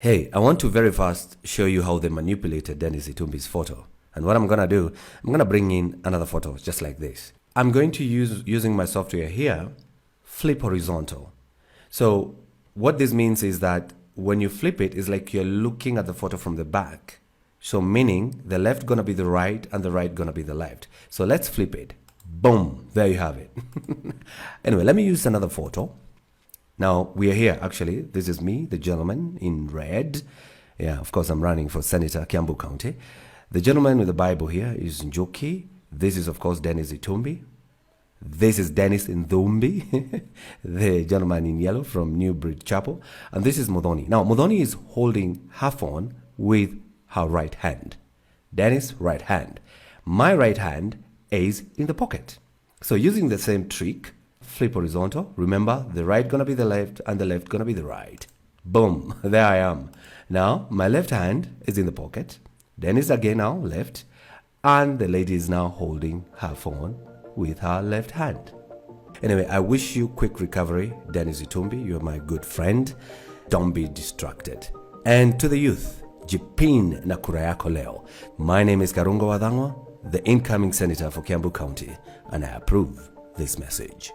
Hey, I want to very fast show you how they manipulated Dennis Itumbi's photo. And what I'm going to do, I'm going to bring in another photo just like this. I'm going to using my software here, flip horizontal. So what this means is that when you flip it, it's like you're looking at the photo from the back. So meaning the left going to be the right and the right going to be the left. So let's flip it. Boom, there you have it. Anyway, let me use another photo. Now, we are here, actually. This is me, the gentleman in red. Yeah, of course, I'm running for Senator, Kiambu County. The gentleman with the Bible here is Njoki. This is, of course, Dennis Itumbi. This is Dennis Ndumbi, the gentleman in yellow from New Bridge Chapel. And this is Modoni. Now, Modoni is holding her phone with her right hand. Dennis' right hand. My right hand is in the pocket. So using the same trick, flip horizontal. Remember, the right gonna be the left and the left gonna be the right. Boom, there I am. Now, my left hand is in the pocket. Dennis again now, left. And the lady is now holding her phone with her left hand. Anyway, I wish you quick recovery. Dennis Itumbi, you're my good friend. Don't be distracted. And to the youth, Jipin na kura yako leo. My name is Karungo, the incoming senator for Kiambu County, and I approve this message.